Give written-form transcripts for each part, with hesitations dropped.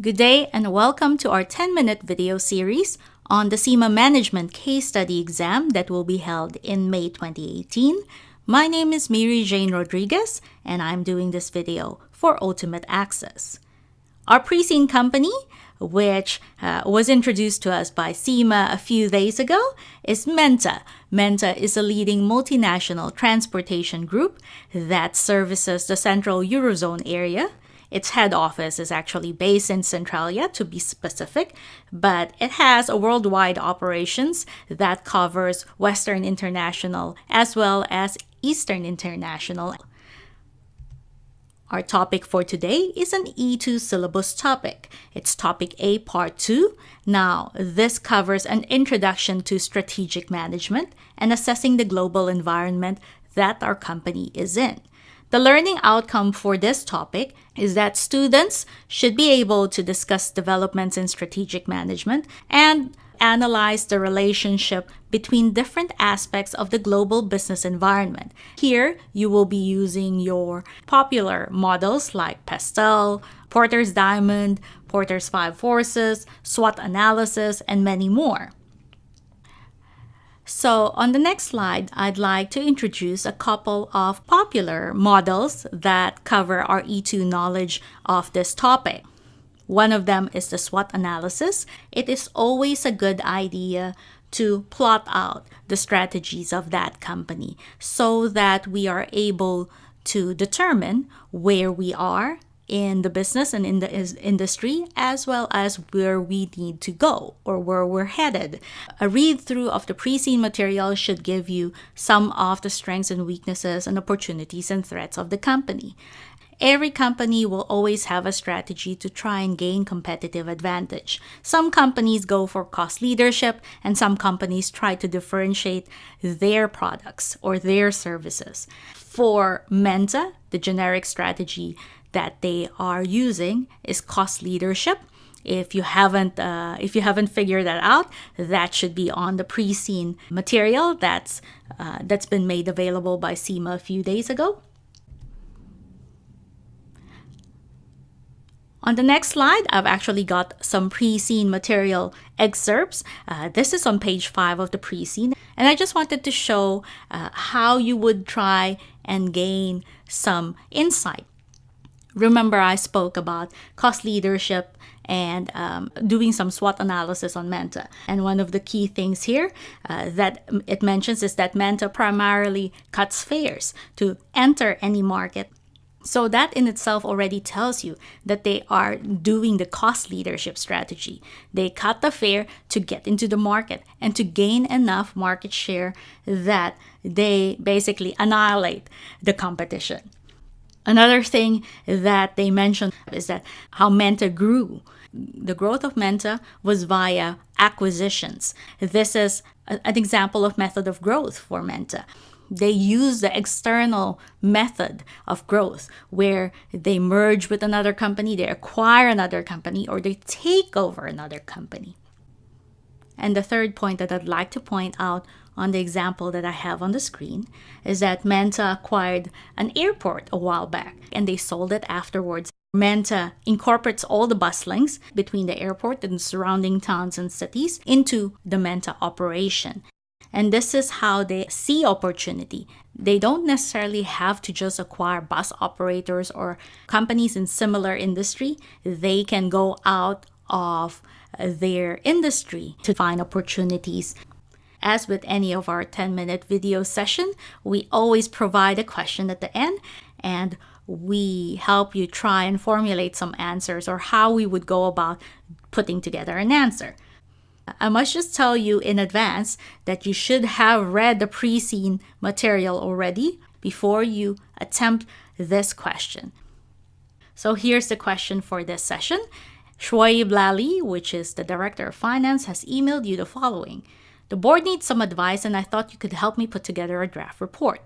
Good day and welcome to our 10-minute video series on the CIMA Management Case Study Exam that will be held in May 2018. My name is Mary Jane Rodriguez and I'm doing this video for Ultimate Access. Our Preseen company, which was introduced to us by CIMA a few days ago, is Menta. Menta is a leading multinational transportation group that services the Central Eurozone area. Its head office is actually based in Centralia, to be specific, but it has a worldwide operations that covers Western International as well as Eastern International. Our topic for today is an E2 syllabus topic. It's topic A, part 2. Now, this covers an introduction to strategic management and assessing the global environment that our company is in. The learning outcome for this topic is that students should be able to discuss developments in strategic management and analyze the relationship between different aspects of the global business environment. Here, you will be using your popular models like Pastel, Porter's Diamond, Porter's 5 Forces, SWOT Analysis, and many more. So on the next slide, I'd like to introduce a couple of popular models that cover our E2 knowledge of this topic. One of them is the SWOT analysis. It is always a good idea to plot out the strategies of that company so that we are able to determine where we are in the business and in the industry, as well as where we need to go or where we're headed. A read through of the Preseen material should give you some of the strengths and weaknesses and opportunities and threats of the company. Every company will always have a strategy to try and gain competitive advantage. Some companies go for cost leadership, and some companies try to differentiate their products or their services. For Menta, the generic strategy that they are using is cost leadership. If you haven't figured that out, that should be on the Preseen material that's been made available by CIMA a few days ago. On the next slide, I've actually got some Preseen material excerpts. This is on page 5 of the Preseen, and I just wanted to show how you would try and gain some insight. Remember, I spoke about cost leadership and doing some SWOT analysis on Menta. And one of the key things here that it mentions is that Menta primarily cuts fares to enter any market. So that in itself already tells you that they are doing the cost leadership strategy. They cut the fare to get into the market and to gain enough market share that they basically annihilate the competition. Another thing that they mentioned is that how Menta grew. The growth of Menta was via acquisitions. This is an example of method of growth for Menta. They use the external method of growth where they merge with another company, they acquire another company, or they take over another company. And the third point that I'd like to point out on the example that I have on the screen is that Menta acquired an airport a while back and they sold it afterwards. Menta incorporates all the bus links between the airport and surrounding towns and cities into the Menta operation. And this is how they see opportunity. They don't necessarily have to just acquire bus operators or companies in similar industry. They can go out of their industry to find opportunities. As with any of our 10-minute video session, we always provide a question at the end, and we help you try and formulate some answers or how we would go about putting together an answer. I must just tell you in advance that you should have read the Preseen material already before you attempt this question. So here's the question for this session. Shoaib Lali, which is the Director of Finance, has emailed you the following. The board needs some advice and I thought you could help me put together a draft report.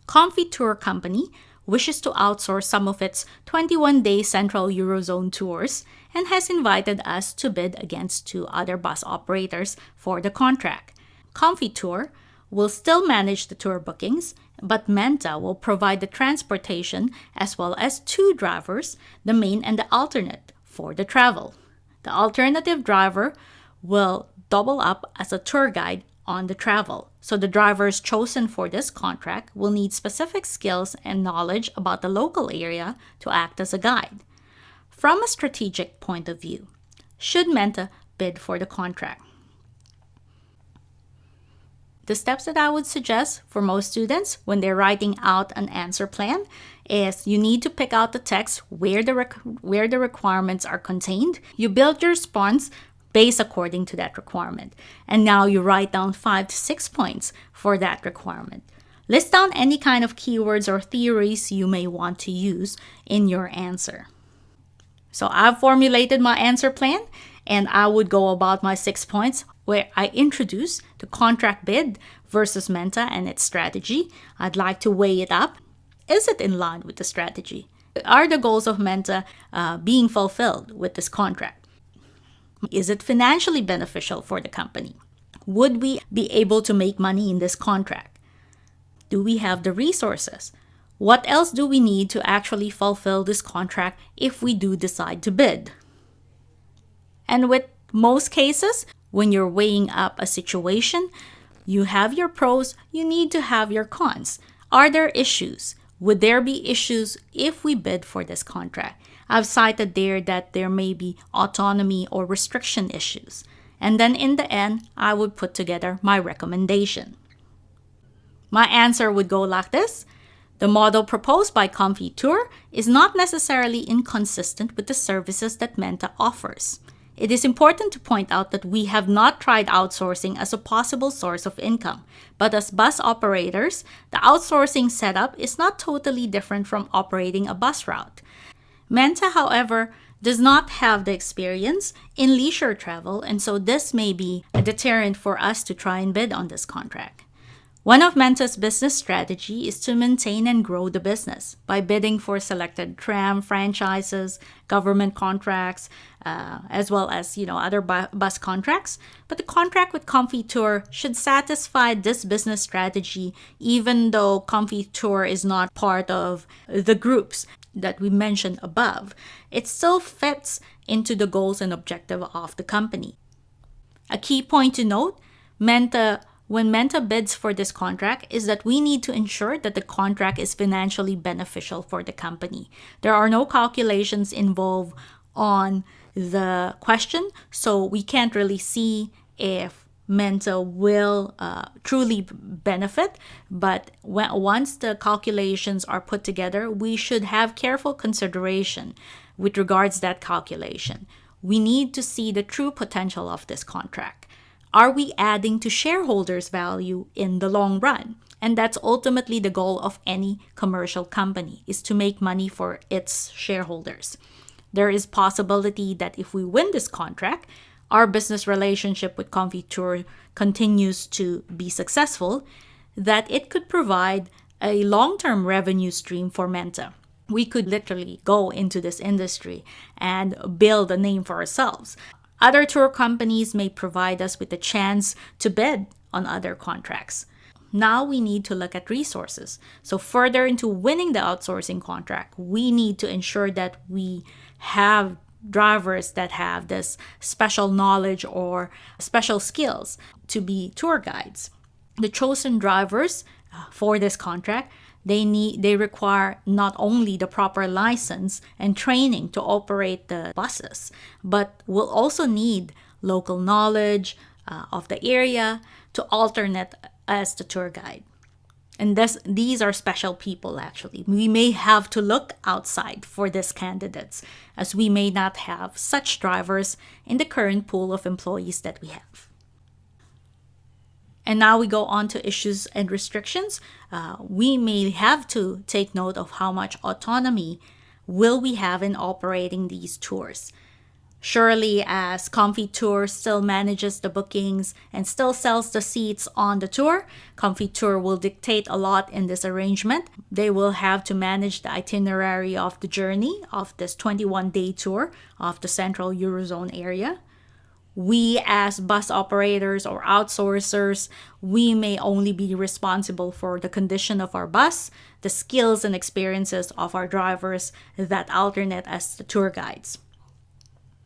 Comfy Tour Company wishes to outsource some of its 21-day Central Eurozone tours and has invited us to bid against 2 other bus operators for the contract. Comfy Tour will still manage the tour bookings, but Menta will provide the transportation as well as 2 drivers, the main and the alternate, for the travel. The alternative driver will double up as a tour guide on the travel. So the drivers chosen for this contract will need specific skills and knowledge about the local area to act as a guide. From a strategic point of view, should Menta bid for the contract? The steps that I would suggest for most students when they're writing out an answer plan is you need to pick out the text where the requirements are contained. You build your response based according to that requirement. And now you write down 5 to 6 points for that requirement. List down any kind of keywords or theories you may want to use in your answer. So I've formulated my answer plan, and I would go about my 6 points where I introduce the contract bid versus Menta and its strategy. I'd like to weigh it up. Is it in line with the strategy? Are the goals of Menta being fulfilled with this contract? Is it financially beneficial for the company? Would we be able to make money in this contract? Do we have the resources? What else do we need to actually fulfill this contract if we do decide to bid? And with most cases, when you're weighing up a situation, you have your pros, you need to have your cons. Are there issues? Would there be issues if we bid for this contract? I've cited there that there may be autonomy or restriction issues. And then in the end, I would put together my recommendation. My answer would go like this. The model proposed by Comfy Tour is not necessarily inconsistent with the services that Menta offers. It is important to point out that we have not tried outsourcing as a possible source of income, but as bus operators, the outsourcing setup is not totally different from operating a bus route. Menta, however, does not have the experience in leisure travel, and so this may be a deterrent for us to try and bid on this contract. One of Menta's business strategy is to maintain and grow the business by bidding for selected tram franchises, government contracts, as well as other bus contracts. But the contract with Comfy Tour should satisfy this business strategy, even though Comfy Tour is not part of the groups that we mentioned above. It still fits into the goals and objective of the company. A key point to note, when Menta bids for this contract is that we need to ensure that the contract is financially beneficial for the company. There are no calculations involved on the question, so we can't really see if Menta will truly benefit. But once the calculations are put together, we should have careful consideration with regards to that calculation. We need to see the true potential of this contract. Are we adding to shareholders' value in the long run? And that's ultimately the goal of any commercial company, is to make money for its shareholders. There is possibility that if we win this contract, our business relationship with Comfy Tour continues to be successful, that it could provide a long-term revenue stream for Menta. We could literally go into this industry and build a name for ourselves. Other tour companies may provide us with a chance to bid on other contracts. Now we need to look at resources. So further into winning the outsourcing contract, we need to ensure that we have drivers that have this special knowledge or special skills to be tour guides. The chosen drivers for this contract, they require not only the proper license and training to operate the buses, but will also need local knowledge of the area to alternate as the tour guide. And these are special people, actually. We may have to look outside for these candidates, as we may not have such drivers in the current pool of employees that we have. And now we go on to issues and restrictions. We may have to take note of how much autonomy will we have in operating these tours. Surely, as Comfy Tour still manages the bookings and still sells the seats on the tour, Comfy Tour will dictate a lot in this arrangement. They will have to manage the itinerary of the journey of this 21-day tour of the Central Eurozone area. We as bus operators or outsourcers, we may only be responsible for the condition of our bus, the skills and experiences of our drivers that alternate as the tour guides.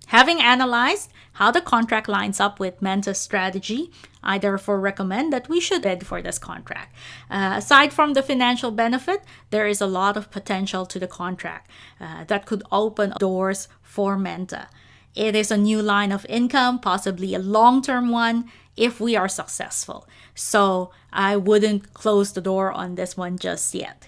Having analyzed how the contract lines up with Menta's strategy, I therefore recommend that we should bid for this contract. Aside from the financial benefit, there is a lot of potential to the contract that could open doors for Menta. It is a new line of income, possibly a long-term one, if we are successful. So I wouldn't close the door on this one just yet.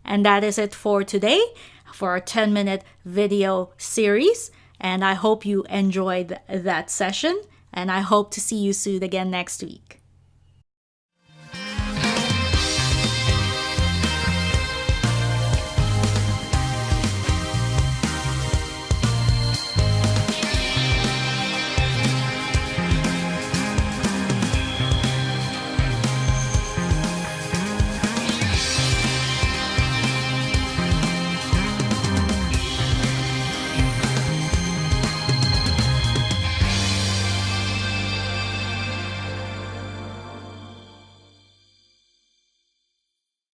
And that is it for today for our 10-minute video series. And I hope you enjoyed that session. And I hope to see you soon again next week.